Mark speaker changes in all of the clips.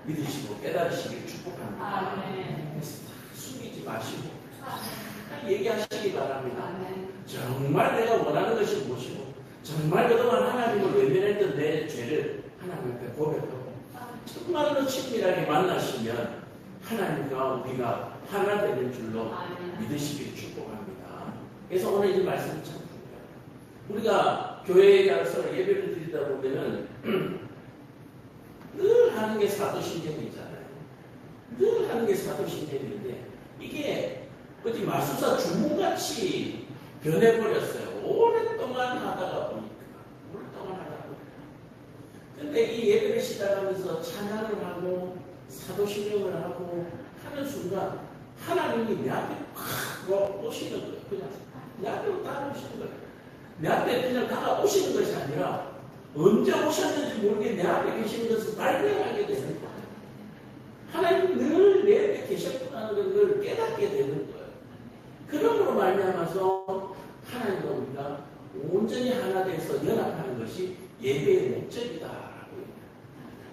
Speaker 1: 믿으시고 깨달으시기를 축복합니다.
Speaker 2: 아멘.
Speaker 1: 숨기지 마시고 얘기하시기 바랍니다.
Speaker 2: 아멘.
Speaker 1: 정말 내가 원하는 것이 무엇이고 정말 그동안 하나님을 외면했던 내 죄를 하나님 앞에 고백하고 정말로 친밀하게 만나시면 하나님과 우리가 하나 되는 줄로 믿으시기를 축복합니다. 그래서 오늘 이 말씀은 참 중요해요. 우리가 교회에 가서 예배를 드리다 보면은 늘 하는 게 사도신경이잖아요. 늘 하는 게 사도신경인데 이게 어디 마술사 주문같이 변해버렸어요. 오랫동안 하다가 보니까. 근데 이 예배를 시작하면서 찬양을 하고 사도신경을 하고 하는 순간 하나님이 내 앞에 확 오시는 거예요. 그냥 내 앞으로 다가오시는 거예요. 내 앞에 그냥 다가오시는 것이 아니라 언제 오셨는지 모르게 내 앞에 계시는 것을 발견하게 되는 거예요. 하나님 늘 내 앞에 계셨구나는 걸 깨닫게 되는 거예요. 그러므로 말미암아서 하나님과 우리가 온전히 하나 돼서 연합하는 것이 예배의 목적이다.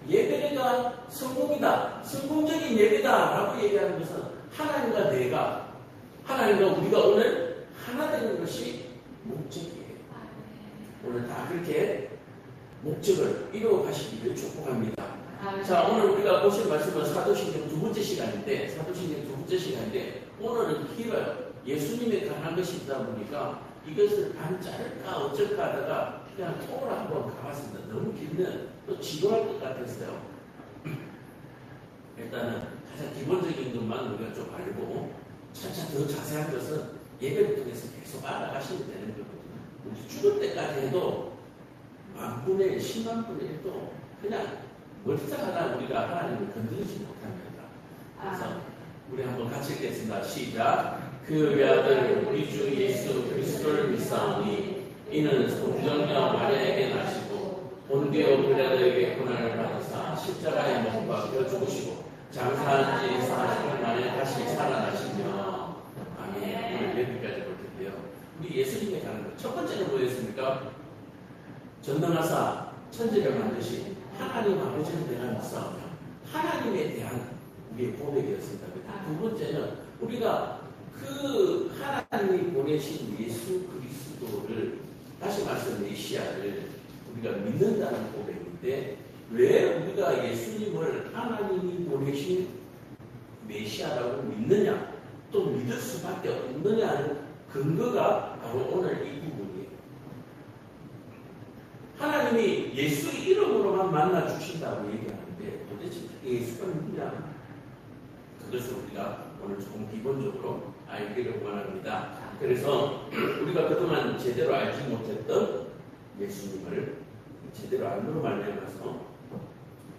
Speaker 1: 예배가 성공이다. 성공적인 예배다라고 얘기하는 것은 하나님과 내가, 하나님과 우리가 오늘 하나 되는 것이 목적이에요. 오늘 다 그렇게 목적을 이루어 가시기를 축복합니다. 자, 오늘 우리가 보실 말씀은 사도신경 두 번째 시간인데, 오늘은 길어요. 예수님에 관한 것이 있다 보니까 이것을 반 자를까 어쩔까 하다가 그냥 통으로 한번 가봤습니다. 너무 길면 또 지루할 것 같았어요. 일단은 가장 기본적인 것만 우리가 좀 알고 차차 더 자세한 것은 예배를 통해서 계속 알아가시면 되는 거거든요. 우리 죽을 때까지 해도 10,000분의 1, 100,000분의 1도 그냥 머리장 하나 우리가 하나님을 건드리지 못합니다. 그래서 우리 한번 같이 읽겠습니다. 시작. 그 외아들 우리 주 예수 그리스도를 믿사오니 이는 성령녀 마리아에게 나시고 본디오 빌라도에게 고난을 받으사 십자가에 못 박혀 죽으시고 장사한 지 40일 만에 다시 살아나시며 아멘. 오늘 여기까지 볼 텐데요. 우리 예수님에 관한 것 첫 번째는 뭐였습니까? 전능하사 천지를 만드신 하나님 아버지를 대한 믿사오며 하나님에 대한 우리의 고백이었습니다. 두 번째는 우리가 그 하나님이 보내신 예수 그리스도를 다시 말해서 메시아를 우리가 믿는다는 고백인데 왜 우리가 예수님을 하나님이 보내신 메시아라고 믿느냐 또 믿을 수밖에 없느냐는 근거가 바로 오늘 이 부분이에요. 하나님이 예수 이름으로만 만나 주신다고 얘기하는데 도대체 예수가 누구냐? 그것을 우리가 오늘 조금 기본적으로 알기를 원합니다. 그래서 우리가 그동안 제대로 알지 못했던 예수님을 제대로 알므로 말미암아서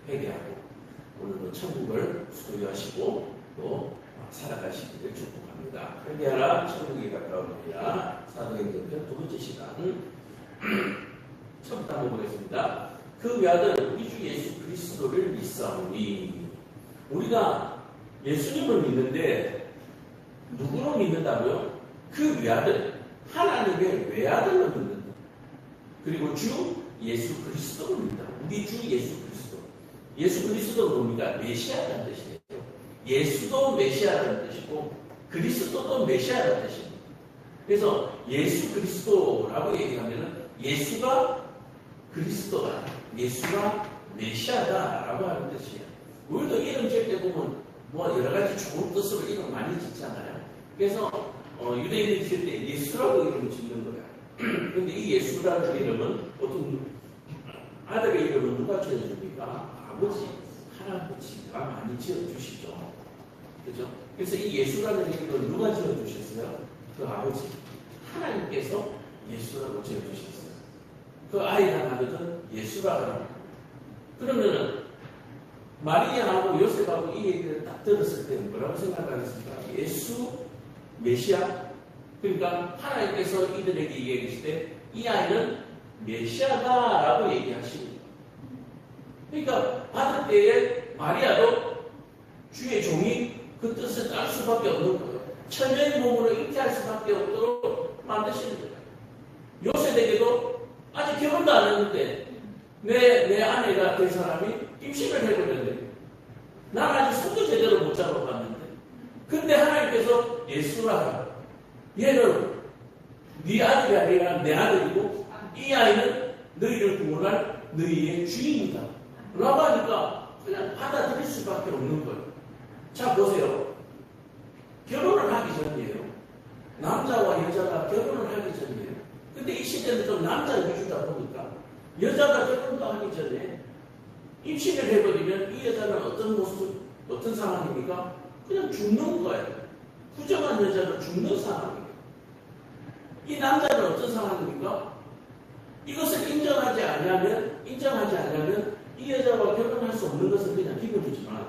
Speaker 1: 회개하고 오늘은 천국을 소유하시고 또 살아가시기를 축복합니다. 회개하라 천국이 가까우니라. 사도행전 두 번째 시간 처음부터 한번 보겠습니다. 그 외아들 우리 주 예수 그리스도를 믿사오니 우리가 예수님을 믿는데 누구로 믿는다고요? 그 외아들, 하나님의 외아들로 믿는다. 그리고 주 예수 그리스도를 믿는다. 우리 주 예수 그리스도. 예수 그리스도는 뭡니까? 메시아라는 뜻이에요. 예수도 메시아라는 뜻이고 그리스도도 메시아라는 뜻입니다. 그래서 예수 그리스도라고 얘기하면 예수가 그리스도다. 예수가 메시아다라고 하는 뜻이에요. 우리도 이름 지을 때 보면 뭐 여러 가지 좋은 뜻으로 이름 많이 짓잖아요. 그래서 유대인들이 지을 때 예수라고 이름을 짓는 거예요. 그런데 이 예수라는 이름은 보통 아들의 이름은 누가 지어줍니까? 아버지, 할아버지가 많이 지어주시죠. 그죠? 그래서 이 예수라는 이름은 누가 지어주셨어요? 그 아버지, 하나님께서 예수라고 지어주셨어요. 그 아이랑 아들은 예수라고 합니다. 그러면은 마리아하고 요셉하고 이 얘기를 딱 들었을 때 뭐라고 생각하겠습니까? 예수, 메시아. 그러니까 하나님께서 이들에게 얘기했을 때 이 아이는 메시아다라고 얘기하십니다. 그러니까 받을 때에 마리아도 주의 종이 그 뜻을 따를 수밖에 없는 거예요. 천년의 몸으로 잉태할 수밖에 없도록 만드시는 거예요. 요셉에게도 아직 결혼도 안 했는데 내 아내가 된 사람이 임신을 해버렸는데 난 아직 손도 제대로 못 잡아봤는데. 근데 하나님께서 예수라, 얘는 네 아들이 아니라 내 아들이고 이 아이는 너희를 구원할 너희의 주인이다 라고 하니까 그냥 받아들일 수밖에 없는 거예요. 자 보세요. 결혼을 하기 전이에요. 남자와 여자가 결혼을 하기 전이에요. 근데 이 시대는 좀 남자 위주다 보니까 여자가 결혼도 하기 전에 임신을 해버리면 이 여자는 어떤 모습, 어떤 상황입니까? 그냥 죽는 거예요. 부정한 여자는 죽는 상황이에요. 이 남자는 어떤 상황입니까? 이것을 인정하지 않으면 이 여자와 결혼할 수 없는 것은 그냥 기본이지만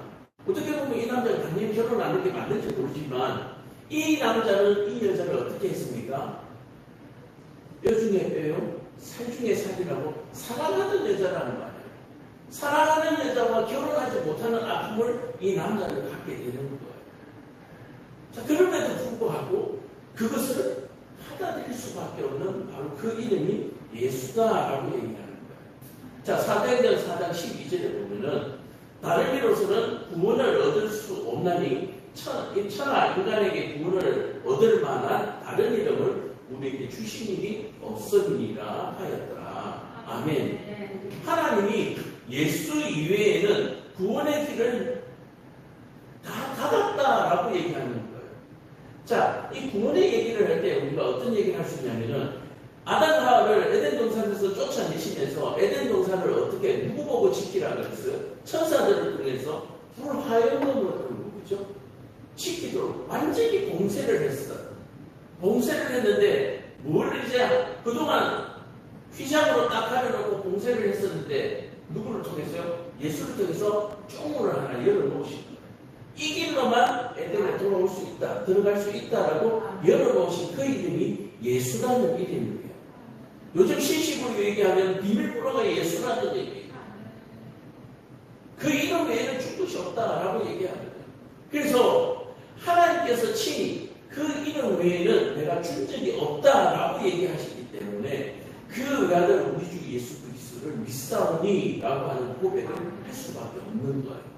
Speaker 1: 어떻게 보면 이 남자가 당연히 결혼 안 하는 게 맞는지 모르지만 이 남자는 이 여자를 어떻게 했습니까? 뼈 중에 뼈요, 살 중에 살이라고 사랑하는 여자라는 말이에요. 사랑하는 여자와 결혼하지 못하는 아픔을 이 남자를 갖게 되는 거예요. 자, 그럼에도 불구하고 그것을 받아들일 수밖에 없는 바로 그 이름이 예수다라고 얘기하는 거예요. 자, 사도행전 4장 12절에 보면은 다른 이로서는 구원을 얻을 수 없나니 천하 인간에게 구원을 얻을 만한 다른 이름을 우리에게 주신 일이 없으니라 하였더라. 아멘. 하나님이 예수 이외에는 구원의 길을 다 닫았다라고 얘기하는 거예요. 자, 이 구원의 얘기를 할 때 우리가 어떤 얘기를 할 수 있냐면은 아담과 하와를 에덴 동산에서 쫓아내시면서 에덴 동산을 어떻게 누구 보고 지키라 그랬어요? 천사들을 통해서 불 화염으로 그죠? 지키도록 완전히 봉쇄를 했어요. 봉쇄를 했는데 뭘 이제 그동안 휘장으로 딱 가려놓고 봉쇄를 했었는데 누구를 통해서요? 예수를 통해서 쪽문을 하나 열어놓으신 거예요. 이 길로만 에덴에 돌아올 수 있다, 들어갈 수 있다라고 열어놓으신 그 이름이 예수라는 이름이에요. 요즘 신식으로 얘기하면 비밀번호가 예수라는 얘기예요. 그 이름 외에는 줄 것이 없다라고 얘기합니다. 그래서 하나님께서 친히 그 이름 외에는 내가 준 적이 없다라고 얘기하시기 때문에 그 외아들 우리 주 예수 그리스도를 믿사오니라고 하는 고백을 할 수밖에 없는 거예요.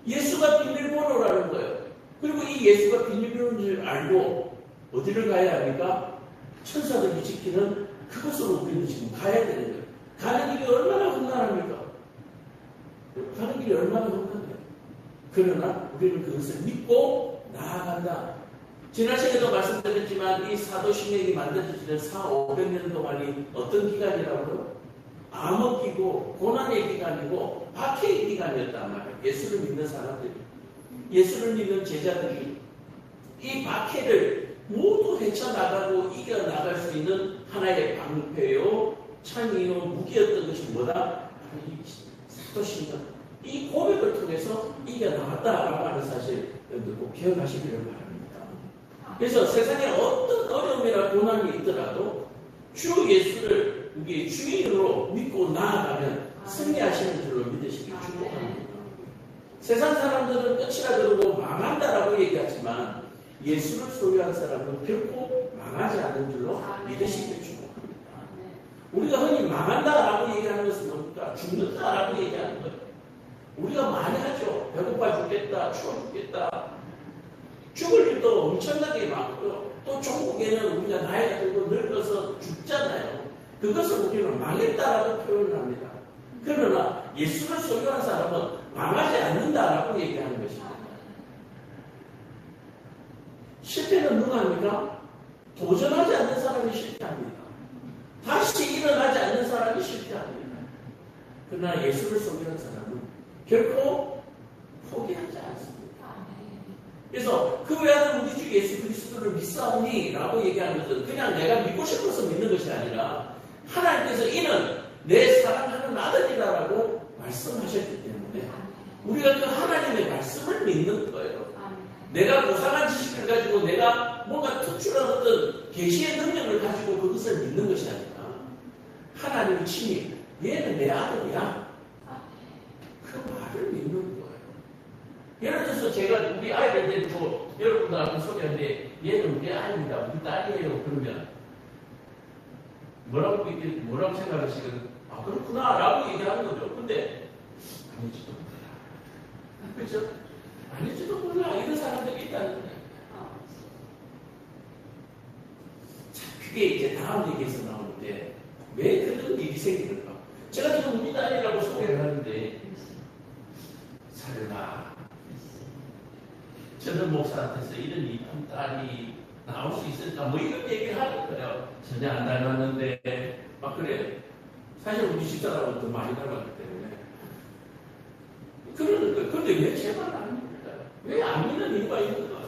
Speaker 1: 예수가 비밀번호라는 거예요. 그리고 이 예수가 비밀번호인 줄 알고 어디를 가야 합니까? 천사들이 지키는 그것으로 우리는 지금 가야 되는 거예요. 가는 길이 얼마나 험난합니까? 가는 길이 얼마나 험난해요. 그러나 우리는 그것을 믿고 나아간다. 지난 시간에도 말씀드렸지만 이 사도신경이 만들어지는 400~500년 동안이 어떤 기간이라고요? 암흑기고 고난의 기간이고 박해의 기간이었단 말이에요. 예수를 믿는 사람들이, 예수를 믿는 제자들이 이 박해를 모두 헤쳐나가고 이겨나갈 수 있는 하나의 방패요, 창이요, 무기였던 것이 뭐다? 이 사도신경, 이 고백을 통해서 이겨나갔다라고 하는 사실 여러분들 꼭 기억하시기를 바랍니다. 그래서 세상에 어떤 어려움이나 고난이 있더라도 주 예수를 우리의 주인으로 믿고 나아가면 승리하시는 줄로 믿으시길 축복합니다. 세상 사람들은 끝이라 그러고 망한다라고 얘기하지만 예수를 소유한 사람은 결코 망하지 않는 줄로 믿으시길 축복합니다. 우리가 흔히 망한다라고 얘기하는 것은 뭡니까? 죽는다라고 얘기하는 거예요. 우리가 많이 하죠. 배고파 죽겠다, 추워 죽겠다. 죽을 일도 엄청나게 많고요. 또 종국에는 우리가 나이가 들고 늙어서 죽잖아요. 그것을 우리는 망했다라고 표현을 합니다. 그러나 예수를 소유한 사람은 망하지 않는다라고 얘기하는 것입니다. 실패는 누가 합니까? 도전하지 않는 사람이 실패합니다. 다시 일어나지 않는 사람이 실패합니다. 그러나 예수를 소유한 사람은 결코 포기하지 않습니다. 그래서 그 외아들 우리 주 예수 그리스도를 믿사오니 라고 얘기하는 것은 그냥 내가 믿고 싶어서 믿는 것이 아니라 하나님께서 이는 내 사랑하는 아들이라고 말씀하셨기 때문에 우리가 그 하나님의 말씀을 믿는 거예요. 내가 무상한 지식을 가지고 내가 뭔가 특출한 어떤 계시의 능력을 가지고 그것을 믿는 것이 아니라 하나님이 친히 얘는 내 아들이야. 그 말을 믿는 거예요. 예를 들어서 제가 우리 아이를 데리고 여러분들한테 소개하는데 얘는 우리 아이입니다. 우리 딸이에요. 그러면 뭐라고 생각하시거든? 아 그렇구나 라고 얘기하는 거죠. 근데 아니지도 못해라. 그죠? 아닐지도 몰라. 이런 사람들이 있다는 거예요. 자, 그게 이제 다음 얘기에서 나오는데, 왜 그런 일이 생기는가? 제가 지금 우리 딸이라고 소개를 하는데, 설마, 저는 목사한테서 이런 이쁜 딸이 나올 수 있을까? 뭐 이런 얘기를 하는 거예요. 전혀 안 닮았는데, 막 그래. 사실 우리 집사람은 더 많이 닮았기 때문에. 그러는 거예요. 그런데 왜 제발 안 믿을까? 왜 안 믿는 이유가 있는 거예요?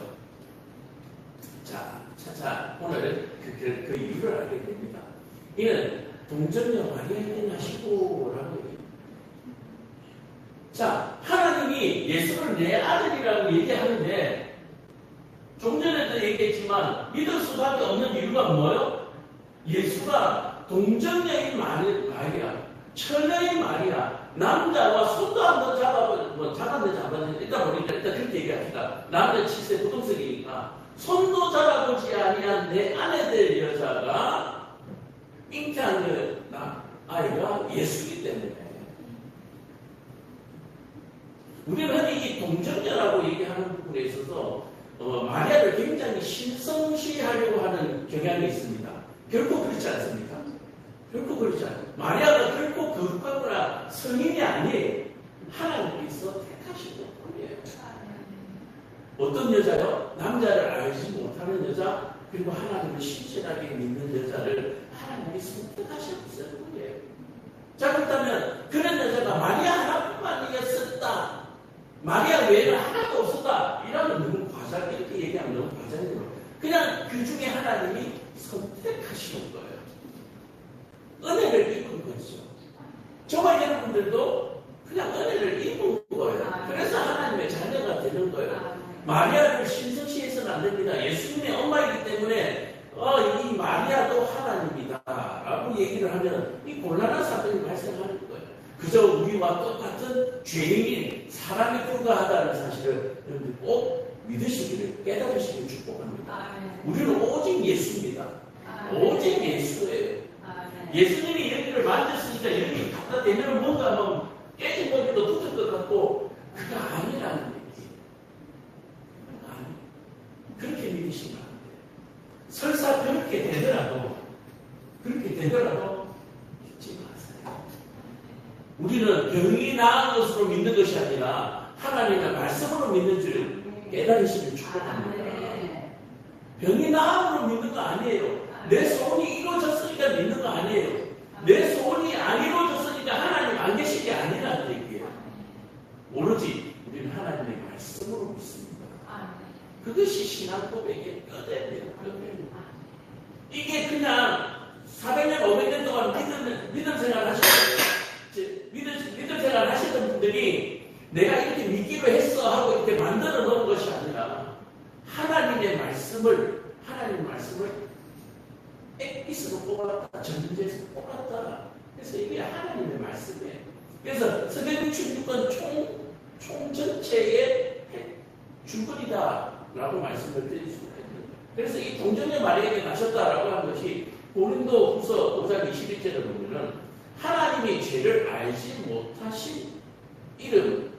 Speaker 1: 자, 차차 오늘 그 이유를 알게 됩니다. 이는 동정녀 마리아에게 나시고라고 얘기합니다. 자, 하나님이 예수를 내 아들이라고 얘기하는데, 좀 전에도 얘기했지만 믿을 수밖에 없는 이유가 뭐예요? 예수가 동정녀인 마리아, 처녀인 마리아, 남자와 손도 한번 잡았는지 일단 보니까 일단 그렇게 얘기합시다. 남자 7세 부동석이니까 손도 잡아보지 아니한 내 아내들 여자가 잉태한 아이가 예수이기 때문에 우리는 흔히 이 동정녀라고 얘기하는 부분에 있어서 마리아를 굉장히 신성시하려고 하는 경향이 있습니다. 결코 그렇지 않습니까? 결코 그렇지 않아요. 마리아가 결코 거룩하거나 성인이 아니에요. 하나님께서 택하신 분이에요. 어떤 여자요? 남자를 알지 못하는 여자, 그리고 하나님을 신실하게 믿는 여자를 하나님이 선택하신 분이에요. 자, 그렇다면 그런 여자가 마리아 하나뿐만이었었다. 마리아 외에는 하나도 없었다. 이러면 너무 과장, 이렇게 얘기하면 너무 과장이에요. 그냥 그 중에 하나님이 선택하시는 거예요. 은혜를 입은 거죠. 저와 여러분들도 그냥 은혜를 입은 거예요. 그래서 하나님의 자녀가 되는 거예요. 마리아를 신성시해서는 안 됩니다. 예수님의 엄마이기 때문에 이 마리아도 하나님이다 라고 얘기를 하면 이 곤란한 사건이 발생하는 거예요. 그저 우리와 똑같은 죄인인 사람이 불과하다는 사실을 여러분들 꼭 믿으시기를, 깨달으시기를 축복합니다. 우리는 오직 예수입니다. 오직 예수예요. 예수님이 여기를 만졌으니까 여기 갖다 대면 뭔가 막 깨진 거기도 붙을 것 같고, 그게 아니라는 얘기예요. 그렇게 믿으시면 안 돼요. 설사 그렇게 되더라도 믿지 마세요. 우리는 병이 나은 것으로 믿는 것이 아니라 하나님의 말씀으로 믿는 줄 깨달으시길 축복합니다. 병이 나음으로 믿는 거 아니에요. 내 소원이 이루어졌으니까 믿는 거 아니에요. 내 소원이 안 이루어졌으니까 하나님 안 계신 게 아니라는 얘기예요. 오로지 우리는 하나님의 말씀으로 믿습니다. 그것이 신앙 고백의 뼈대예요. 이게 그냥 400년, 500년 동안 믿음 생활 하시던 분들이 내가 이렇게 믿기로 했어 하고 이렇게 만들어 놓은 것이 아니라 하나님 말씀을 액기스로 뽑았다, 전제에서 뽑았다. 그래서 이게 하나님의 말씀이에요. 그래서 성경 66권 총 전체의 줄거리다라고 말씀을 드릴 수가 있는 거예요. 그래서 이 동정녀 마리아에게 나셨다라고 한 것이 고린도후서 5장 21절에 보면은 하나님이 죄를 알지 못하신 이름.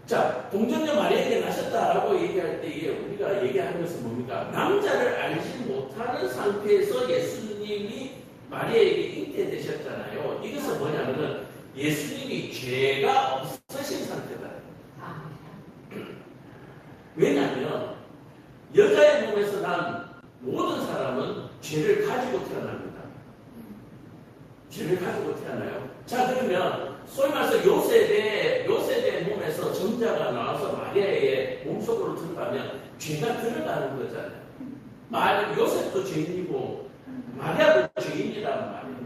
Speaker 1: 자, 동정녀 마리아에게 나셨다라고 얘기할 때에 우리가 얘기하는 것은 뭡니까? 남자를 알지 못하는 상태에서 예수님이 마리아에게 잉태되셨잖아요. 이것은 뭐냐면은 예수님이 죄가 없으신 상태다. 왜냐하면 여자의 몸에서 난 모든 사람은 죄를 가지고 태어납니다. 죄를 가지고 태어나요. 자, 그러면 소위 말해서 요셉의 몸에서 정자가 나와서 마리아의 몸속으로 들어가면 죄가 들어가는 거잖아요. 요셉도 죄인이고 마리아도 죄인이란 말이에요.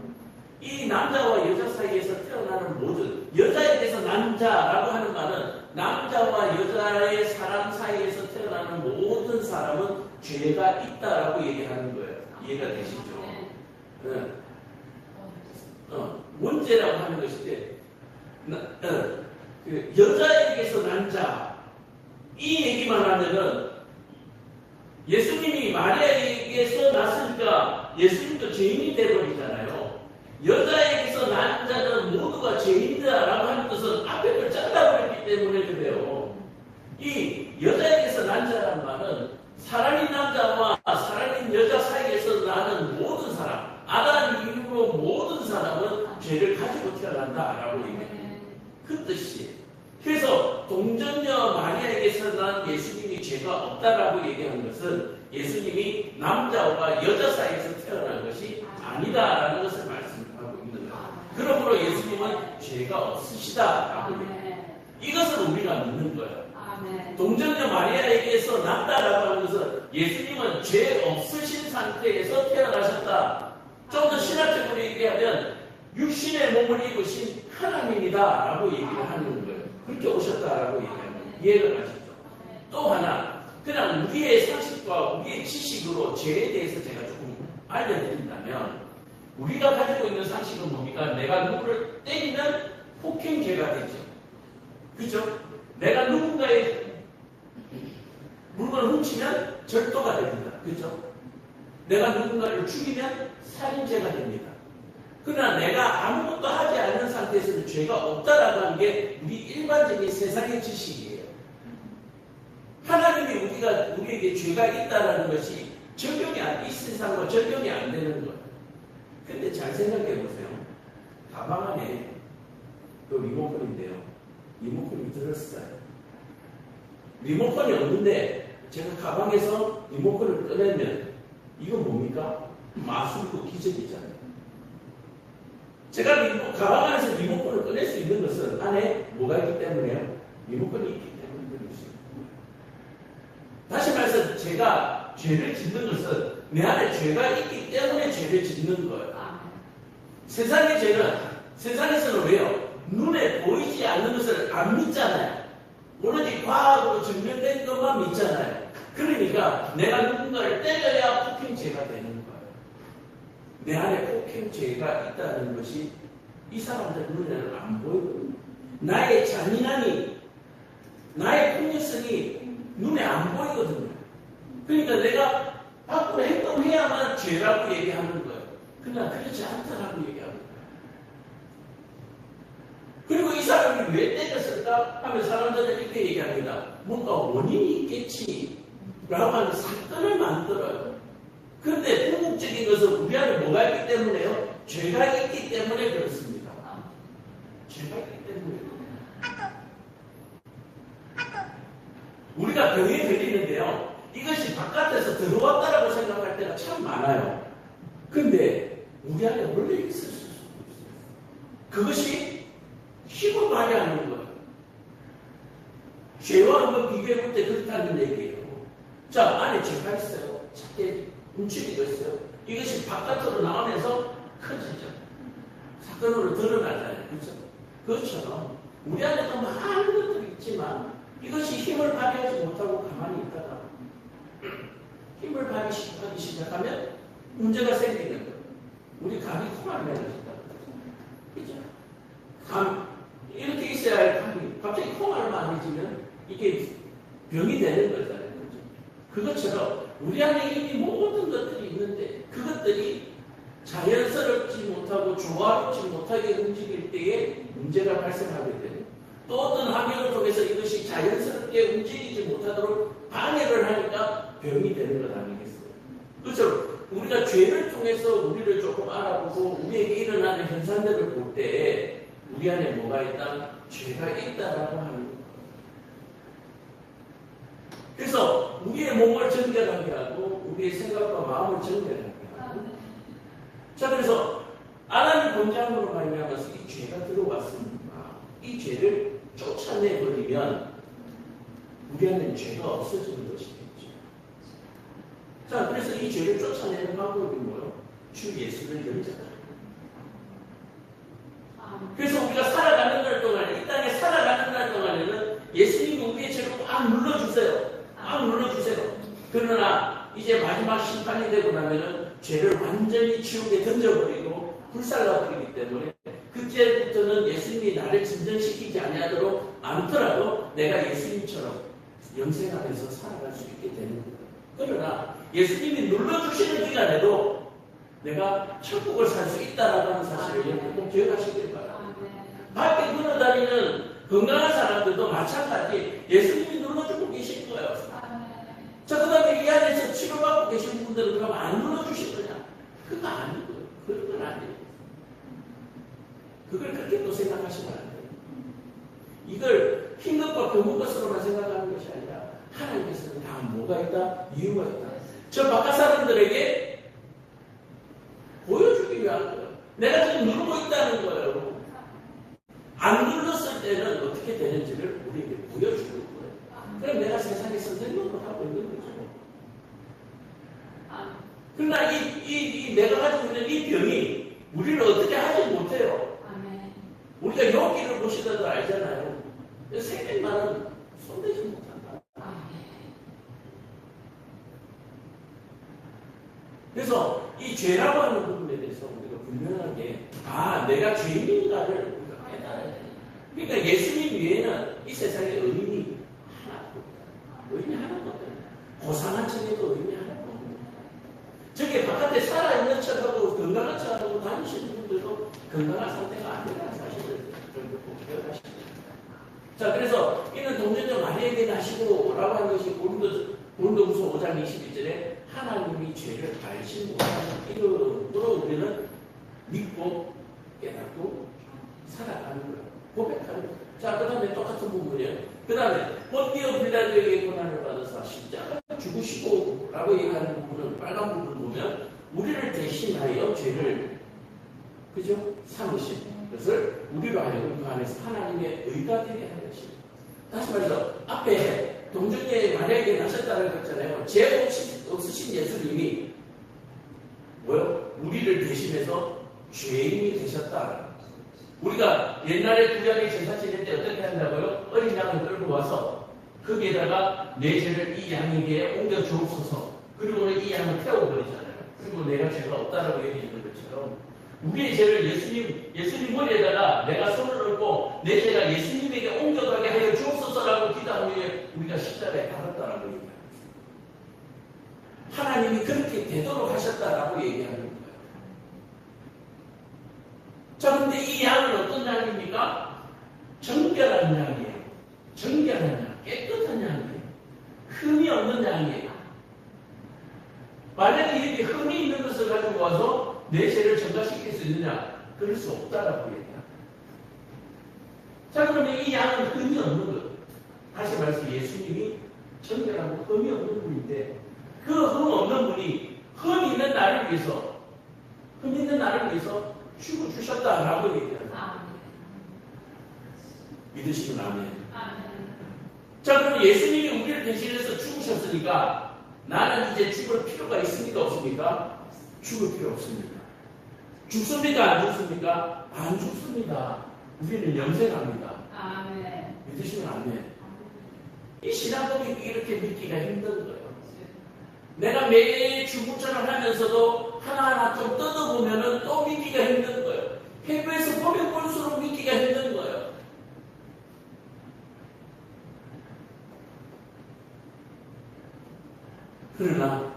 Speaker 1: 이 남자와 여자 사이에서 태어나는 모든, 여자에게서 남자라고 하는 말은 남자와 여자의 사람 사이에서 태어나는 모든 사람은 죄가 있다라고 얘기하는 거예요. 이해가 되시죠? 네. 문제라고 하는 것인데, 여자에게서 남자, 이 얘기만 하면은 예수님이 마리아에게서 났으니까 예수님도 죄인이 되어버리잖아요. 여자에게서 남자는 모두가 죄인이다라고 하는 것은 앞에 걸 잘라버렸기 때문에 그래요. 이 여자에게서 난 자란 말은 사랑인 남자와 사랑인 여자 사이에서 나는 모든 사람, 아담 이후로 모든 사람은 죄를 가지고 태어난다라고 얘기해요. 그 뜻이에요. 그래서 동정녀 마리아에게서 난 예수님이 죄가 없다라고 얘기하는 것은 예수님이 남자와 여자 사이에서 태어난 것이 아니다라는 것을 말씀하고 있는 거예요. 그러므로 예수님은 죄가 없으시다라고 얘기해요. 이것을 우리가 믿는 거예요. 동정녀 마리아에게서 났다라고 하는 것은 예수님은 죄 없으신 상태에서 태어나셨다. 좀 더 신학적으로 얘기하면 육신의 몸을 입으신 하나님이다라고 얘기를 하는 거예요. 그렇게 오셨다라고 얘기하면 이해가 가시죠. 또 하나, 그냥 우리의 상식과 우리의 지식으로 죄에 대해서 제가 조금 알려드린다면, 우리가 가지고 있는 상식은 뭡니까? 내가 누구를 때리면 폭행죄가 되죠. 그죠? 내가 누군가의 물건을 훔치면 절도가 됩니다. 그죠? 내가 누군가를 죽이면 살인죄가 됩니다. 그러나 내가 아무것도 하지 않는 상태에서는 죄가 없다라고 하는 게 우리 일반적인 세상의 지식이에요. 하나님이 우리에게 죄가 있다라는 것이 이 세상과 적용이 안 되는 거예요. 근데 잘 생각해 보세요. 가방 안에 또 리모컨인데요. 리모컨이 들었어요. 리모컨이 없는데 제가 가방에서 리모컨을 꺼내면 이건 뭡니까? 마술도 기적이잖아요. 제가 가방 안에서 리모컨을 꺼낼 수 있는 것은 안에 뭐가 있기 때문에요? 리모컨이 있기 때문에 그럴 수 있는 거예요. 다시 말해서 제가 죄를 짓는 것은 내 안에 죄가 있기 때문에 죄를 짓는 거예요. 세상의 죄는, 세상에서는 왜요? 눈에 보이지 않는 것을 안 믿잖아요. 오로지 과학으로 증명된 것만 믿잖아요. 그러니까 내가 누군가를 때려야 폭행죄가 되는 거예요. 내 안에 폭행죄가 있다는 것이 이 사람들 눈에는 안 보이거든요. 나의 잔인함이, 나의 폭력성이 눈에 안 보이거든요. 그러니까 내가 밖으로 행동해야만 죄라고 얘기하는 거예요. 그러나 그렇지 않다라고 얘기하는 거예요. 그리고 이 사람이 왜 때렸을까 하면 사람들은 이렇게 얘기합니다. 뭔가 원인이 있겠지 라고 하는 사건을 만들어요. 그런데 궁극적인 것은 우리 안에 뭐가 있기 때문에요? 죄가 있기 때문에 그렇습니다. 죄가 있기 때문에 우리가 병에 걸리는데요. 이것이 바깥에서 들어왔다라고 생각할 때가 참 많아요. 근데 우리 안에 원래 있을 수도 있어요. 그것이 힘을 발휘하는 거예요. 죄와 한번 비교해볼 때 그렇다는 얘기예요. 자, 안에 죄가 있어요. 작게 움츠리고 있어요. 이것이 바깥으로 나오면서 커지죠. 사건으로 드러나잖아요. 그렇죠? 그것처럼 우리 안에도 많은 것들이 있지만 이것이 힘을 발휘하지 못하고 가만히 있다가 힘을 발휘하기 시작하면 문제가 생기는 거예요. 우리 감이 콩알 맺어진다. 그죠? 감, 이렇게 있어야 할 감이 갑자기 콩알만 맺으면 이게 병이 되는 거잖아요. 그죠? 그것처럼 우리 안에 이미 모든 것들이 있는데 그것들이 자연스럽지 못하고 조화롭지 못하게 움직일 때에 문제가 발생하게 되고 또 어떤 환경을 통해서 이것이 자연스럽게 움직이지 못하도록 방해를 하니까 병이 되는 것 아니겠어요? 그렇죠? 우리가 죄를 통해서 우리를 조금 알아보고 우리에게 일어나는 현상들을 볼 때 우리 안에 뭐가 있다? 죄가 있다라고 하는 거예요. 그래서 우리의 몸을 정결하게 하고 우리의 생각과 마음을 정결하게 하고 자, 그래서 아담이 본장으로 말미암아서 이 죄가 들어왔습니다. 이 죄를 쫓아내버리면 우리 안에 죄가 없어지는 것이겠죠. 자, 그래서 이 죄를 쫓아내는 방법이 뭐예요? 주 예수를 영접하는 거예요. 그래서 우리가 살아가는 날 동안에, 이 땅에 살아가는 날 동안에는 예수님이 우리의 죄를 꽉 눌러주세요. 꽉 눌러주세요. 그러나 이제 마지막 심판이 되고 나면은 죄를 완전히 지옥에 던져버리고 불살라버리기 때문에 그때부터는 예수님이 나를 진정시키지 아니하도록 않더라도 내가 예수님처럼 영생하면서 살아갈 수 있게 되는 거예요. 그러나 예수님이 눌러주시는 기간에도 내가 천국을 살 수 있다라는 사실을 꼭 기억하시길 바랍니다. 밖에 걸어다니는 건강한 사람들도 마찬가지 예수님이 눌러주고 계신 거예요. 자, 그 다음에 이 안에서 치료받고 계신 분들은 그럼 안 눌러주실 거냐? 그거 아니고요. 그런 건 아니에요. 그걸 그렇게 또 생각하시면 안 돼요. 이걸 흰 것과 검은 것으로만 생각하는 것이 아니라 하나님께서는 다 뭐가 있다? 이유가 있다. 저 바깥 사람들에게 보여주기 위한 거예요. 내가 지금 누르고 있다는 거예요. 안 눌렀을 때는 어떻게 되는지를 우리에게 보여주는 거예요. 그럼 내가 세상에 선생님으로 하고 있는 거죠. 그러나 내가 가지고 있는 이 병이 우리를 어떻게 하지 못해요. 우리가 여기를 보시다도 알잖아요. 생명만은 손대지 못한다. 그래서 이 죄라고 하는 부분에 대해서 우리가 분명하게 내가 죄인인가를 우리가 깨달아야 돼요. 그러니까 예수님 외에는 이 세상에 의인이 하나도 없다. 의인이 하나도 없다. 고상한 척에도 의인이 하나도 없다. 저게 바깥에 살아있는 척하고 건강한 척하고 다니시는 분들도 건강한 상태가 아니라는 사실을 좀 기억하시면 됩니다. 자, 그래서 이는 동전적 마리아에게 나시고 라고 하는 것이 고린도후서 5장 21절에 하나님이 죄를 알지 못하는 이름으로 우리는 믿고 깨닫고 살아가는 거예요. 고백하는 거예요. 자, 그 다음에 똑같은 부분이에요. 그 다음에 본디오 빌라도에게 고난을 받아서 십자가 죽으시고 라고 얘기하는 부분은 빨간 부분을 보면 우리를 대신하여 죄를 그죠? 삼으신 것을 우리로 하여금 그 안에서 하나님의 의가 되게 하는 것입니다. 다시 말해서 앞에 동정녀의 마리아에게 나셨다는 거 있잖아요. 죄 없으신 예수님이 뭐요? 우리를 대신해서 죄인이 되셨다. 우리가 옛날에 구약의 제사 지낼 때 어떻게 한다고요? 어린 양을 끌고 와서 거기에다가 내 죄를 이 양에게 옮겨 주옵소서. 그리고는 이 양을 태워버리잖아요. 그리고 내가 죄가 없다라고 얘기하는 것처럼 우리의 죄를 예수님 머리에다가 내가 손을 얹고 내 죄가 예수님에게 옮겨가게 하여 주옵소서라고 기도하면 우리가 십자가에 달았다라고 얘기합니다. 하나님이 그렇게 되도록 하셨다라고 얘기하는 거예요. 자, 근데 이 양은 어떤 양입니까? 정결한 양이에요. 정결한 양, 깨끗한 양이에요. 흠이 없는 양이에요. 만약에 이렇게 흠이 있는 것을 가지고 와서 내 죄를 전가시킬 수 있느냐? 그럴 수 없다라고 얘기합니다. 자, 그러면 이 양은 흠이 없는 것. 다시 말해서 예수님이 정결하고 흠이 없는 분인데 그 흠 없는 분이 흠 있는 나를 위해서 죽어주셨다라고 얘기합니다. 믿으시면 아멘. 자, 그럼 예수님이 우리를 대신해서 죽으셨으니까 나는 이제 죽을 필요가 있습니까? 없습니까? 죽을 필요 없습니다. 죽습니까? 안 죽습니까? 안 죽습니다. 우리는 영생합니다.
Speaker 2: 아멘.
Speaker 1: 믿으시면 아멘. 이 신앙복이 이렇게 믿기가 힘든 거예요. 내가 매일 주부처럼 하면서도 하나하나 좀 뜯어보면은 또 믿기가 힘든 거예요. 해부에서 보면 볼수록 믿기가 힘든 거예요. 그러나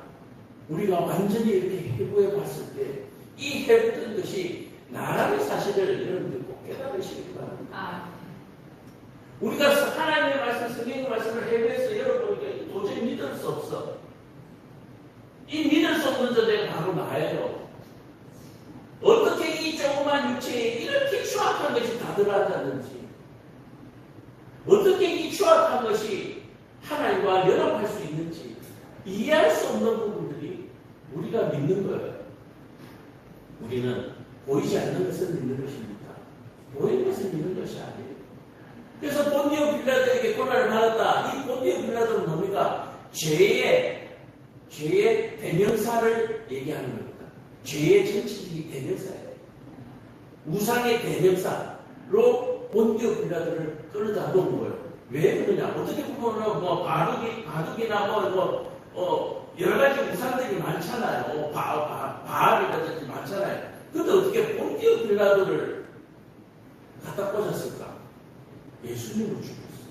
Speaker 1: 우리가 완전히 이렇게 해부해 봤을 때 이 해부된 것이 나라는 사실을 여러분들 꼭 깨달으시기 바랍니다. 우리가 하나님의 말씀, 성경의 말씀을 해부해서 열어보니까 도저히 믿을 수 없어. 이 믿을 수 없는 자들이 바로 나예요. 어떻게 이 조그만 육체에 이렇게 추악한 것이 다 들어간다든지, 어떻게 이 추악한 것이 하나님과 연합할 수 있는지 이해할 수 없는 부분들이 우리가 믿는 거예요. 우리는 보이지 않는 것을 믿는 것입니다. 보이는 것을 믿는 것이 아니에요. 그래서 본디오 빌라도에게 고난을 받았다. 이 본디오 빌라도는 뭡니까? 죄의 대명사를 얘기하는 겁니다. 죄의 전체적인 대명사예요. 우상의 대명사로 본디오 빌라도를 끌어다 놓은 거예요. 왜 그러냐? 어떻게 보면 바둑이나 여러 가지 우상들이 많잖아요. 바알이라든지 많잖아요. 근데 어떻게 본디오 빌라도를 갖다 꽂았을까? 예수님을 죽였어요.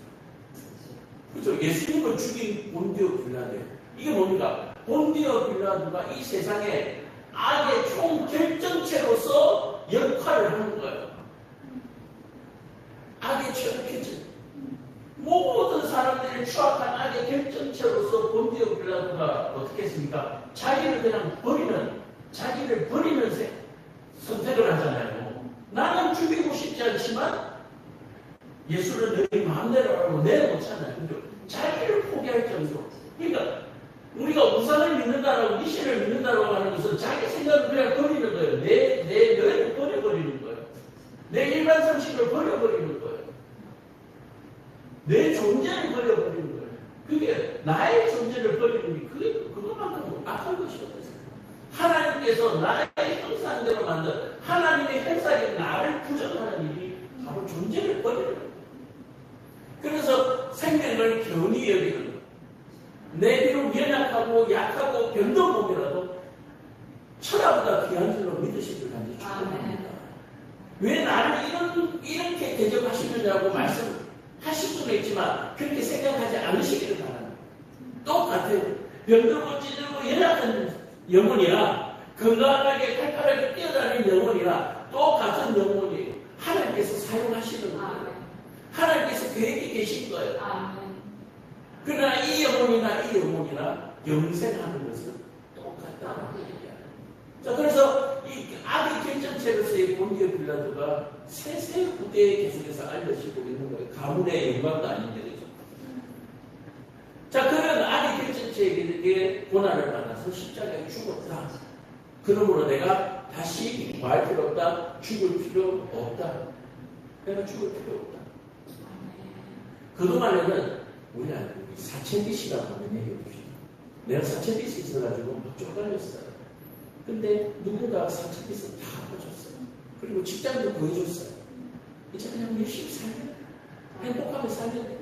Speaker 1: 그렇죠? 예수님을 죽인 본디오 빌라도. 이게 뭡니까? 본디오 빌라도가 이 세상에 악의 총결정체로서 역할을 하는 거예요. 악의 최악의 모든 사람들이 추악한 악의 결정체로서 본디오 빌라도가 어떻게 했습니까? 자기를 버리는 선택을 하잖아요. 나는 죽이고 싶지 않지만 예수를 너희 마음대로 하라고 내놓잖아요. 자기를 포기할 정도로. 그러니까 우리가 우상을 믿는다라고 미신을 믿는다라고 하는 것은 자기 생각을 그냥 버리는 거예요. 내 뇌를 버려버리는 거예요. 내 일반 상식을 버려버리는 거예요. 내 존재를 버려버리는 거예요. 그게 나의 존재를 버리는 게 그것만큼 악한 것이 없어요. 하나님께서 나의 형상대로 만든 하나님의 형상인 나를 부정하는 일이 바로 존재를 버리는 거예요. 그래서 생명을 견히 여기는 거예요. 내 비록 연약하고 약하고 병든 몸이라도 천하보다 귀한 줄로 믿으시길 간절히 축원합니다. 왜 나를 이렇게 대접하시느냐고 말씀하실 수는 있지만 그렇게 생각하지 않으시기를 바랍니다. 똑같아요. 병들고 찌들고 연약한 영혼이나 건강하게 칼칼하게 뛰어다니는 영혼이나 똑같은 영혼이에요. 하나님께서 사용하시는 거예요. 하나님께서 계획이 계신 거예요. 그러나 이 영혼이나 영생하는 것은 똑같다는 얘기예요. 자, 그래서 이 악의 결정체로서의 본디오 빌라도가 세세후대에 계속해서 알려지고 있는 거예요. 가문의 영광도 아닌데, 그죠? 자, 그런 악의 결정체에게 고난을 받아서 십자가에 죽었다. 그러므로 내가 다시 구할 필요 없다. 죽을 필요 없다. 내가 죽을 필요 없다. 그동안에는 우리가 사천기시라고 하는 얘기를 봅시다. 내가 사천기시 있어가지고 막 쫓겨났어요. 근데 누군가 사천기시 다 해줬어요. 그리고 직장도 구해줬어요. 이제 그냥 열심히 살면 행복하게 살면 돼요.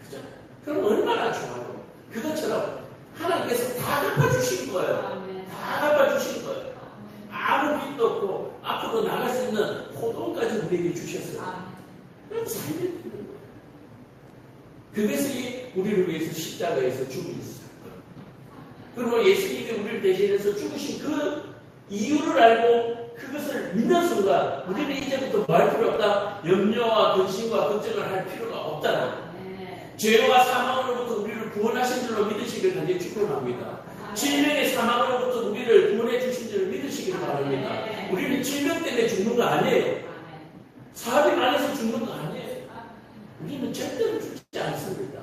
Speaker 1: 그죠? 그럼 얼마나 좋아요. 그것처럼 하나님께서 다 갚아주신 거예요. 다 갚아주신 거예요. 아무 빚도 없고 앞으로 나갈 수 있는 포도까지 우리에게 주셨어요. 그럼 살면 되는 거예요. 그것이 우리를 위해서 십자가에서 죽으셨어요. 그리고 예수님이 우리를 대신해서 죽으신 그 이유를 알고 그것을 믿는 순간 우리는 이제부터 뭐 할 필요 없다. 염려와 근심과 걱정을 할 필요가 없다는 거예요. 죄와 사망으로부터 우리를 구원하신 줄로 믿으시길 간절히 축원합니다. 질병의 사망으로부터 우리를 구원해 주신 줄을 믿으시길 바랍니다. 우리는 질병 때문에 죽는 거 아니에요. 사업이 많아서 죽는 거 아니에요. 우리는 절대로 죽지 않습니다.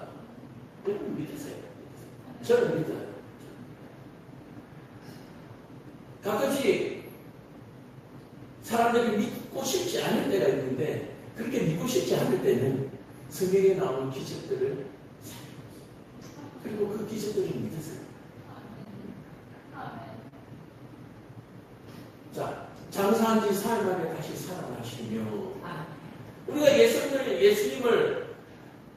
Speaker 1: 여러분 믿으세요. 저는 믿어요. 가끔씩 사람들이 믿고 싶지 않을 때가 있는데 그렇게 믿고 싶지 않을 때는 성경에 나오는 기적들을 그리고 그 기적들을 믿으세요. 자, 장사한 지 사흘 만에 다시 살아나시며 우리가 예수님을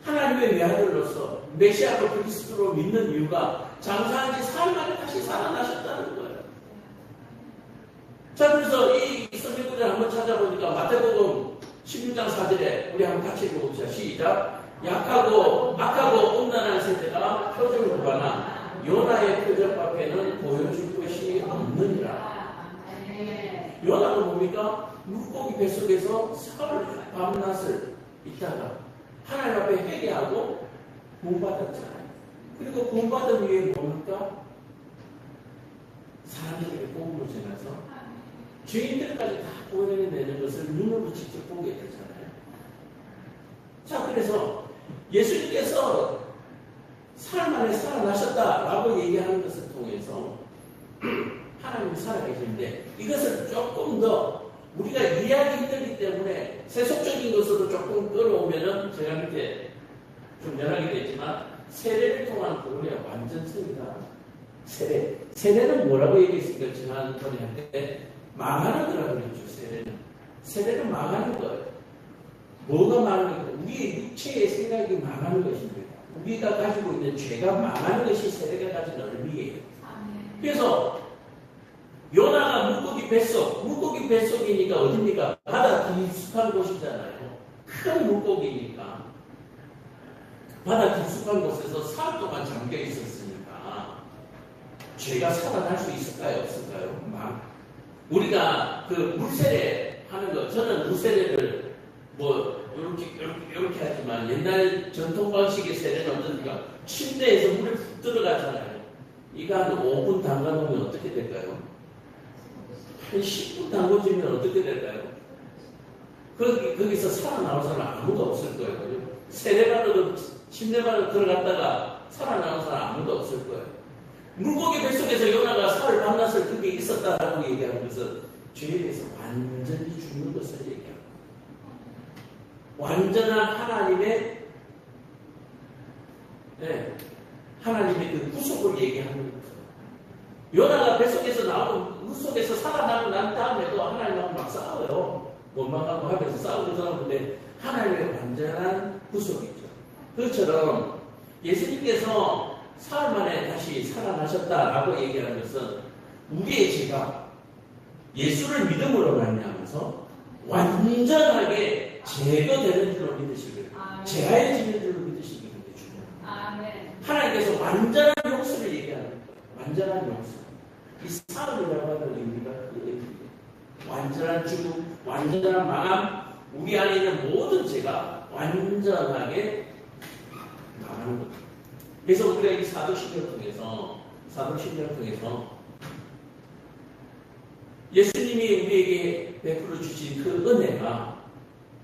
Speaker 1: 하나님의 외아들로서 메시아로 그리스도로 믿는 이유가 장사한 지 사흘 만에 다시 살아나셨다는 거예요. 자, 그래서 이 성경구절 한번 찾아보니까 마태복음 16장 4절에 우리 한번 같이 읽어봅시다. 시작. 약하고 악하고 음란한 세대가 표적을 보거나 요나의 표적밖에는 보여줄 것이 없느니라. 요나는 뭡니까? 물고기 뱃속에서 사흘 밤낮을 있다가 하나님 앞에 회개하고 구원받았잖아요. 그리고 구원받은 이후에 뭡니까? 사람들에게 복음을 전해서 죄인들까지 다 구원해내는 것을 눈으로 직접 보게 되잖아요. 자, 그래서 예수님께서 사흘 만에 살아나셨다라고 얘기하는 것을 통해서 하나님이 살아계시는데 이것을 조금 더 우리가 이해하기 힘들기 때문에 세속적인 것으로 조금 끌어오면은 제가 밑에 좀 연하게 됐지만 세례를 통한 구원의 완전성이다. 세례는 뭐라고 얘기했습니까? 지난번에 할 때 망하는 거라고 그랬죠. 세례는 망하는 거예요. 뭐가 망하는 거예요? 우리의 육체의 생각이 망하는 것입니다. 우리가 가지고 있는 죄가 망하는 것이 세례가 가진 의미예요. 그래서 요나가 물고기 뱃속이니까 어딥니까? 바다 깊숙한 곳이잖아요. 큰 물고기니까 바다 깊숙한 곳에서 사흘 동안 잠겨 있었으니까 죄가 살아날 수 있을까요? 없을까요? 우리가 그 물세례 하는 거, 저는 물세례를 이렇게 하지만 옛날 전통 방식의 세례는 어떻습니까? 침대에서 물에 푹 들어가잖아요. 이거 한 5분 담가놓으면 어떻게 될까요? 한 10분 담궈주면 어떻게 될까요? 거기서 살아나올 사람 아무도 없을 거예요. 세례받으러 침대받으러 들어갔다가 살아나온 사람 아무도 없을 거예요. 물고기 뱃속에서 요나가 살을 만났을 그게 있었다라고 얘기하는 것은 죄에 대해서 완전히 죽는 것을 얘기합니다. 완전한 하나님의 하나님의 그 구속을 얘기하는 거예요. 요나가 뱃속에서 나오고 물속에서 살아나고 난 다음에도 하나님하고 막 싸워요. 원망하고 하면서 싸우고 싸우는데 하나님의 완전한 구속이죠. 그것처럼 예수님께서 사흘 만에 다시 살아나셨다라고 얘기하는 것은 우리의 죄가 예수를 믿음으로 말미암아서 완전하게 제거되는 줄로 믿으시길, 제하여지는 줄로 믿으시길 바랍니다. 하나님께서 완전한 용서를 얘기하는 거예요. 완전한 용서. 이 사흘이라고 하는 의미가 그 의미예요. 완전한 죽음, 완전한 망함, 우리 안에 있는 모든 죄가 완전하게 망하는 거죠. 그래서 우리가 이 사도신경을 통해서 예수님이 우리에게 베풀어 주신 그 은혜가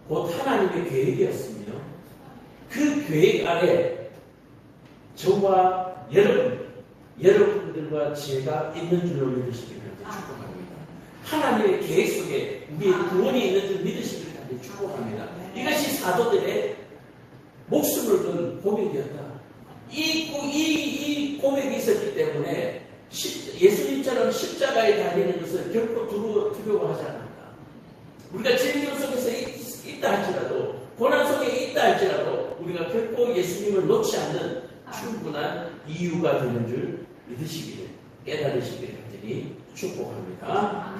Speaker 1: 곧 하나님의 계획이었으며 그 계획 아래 저와 여러분들과 제가 있는 줄로 믿으시기를 축복합니다. 하나님의 계획 속에 우리의 구원이 있는 줄 믿으시기를 축복합니다. 이것이 사도들의 목숨을 건 고백이었다. 이 고백이 있었기 때문에 예수님처럼 십자가에 달리는 것을 결코 두려워하지 않는다. 우리가 진경 속에서 있다 할지라도, 고난 속에 있다 할지라도 우리가 결코 예수님을 놓지 않는 충분한 이유가 되는 줄 믿으시기를, 깨달으시기를 간절히 축복합니다.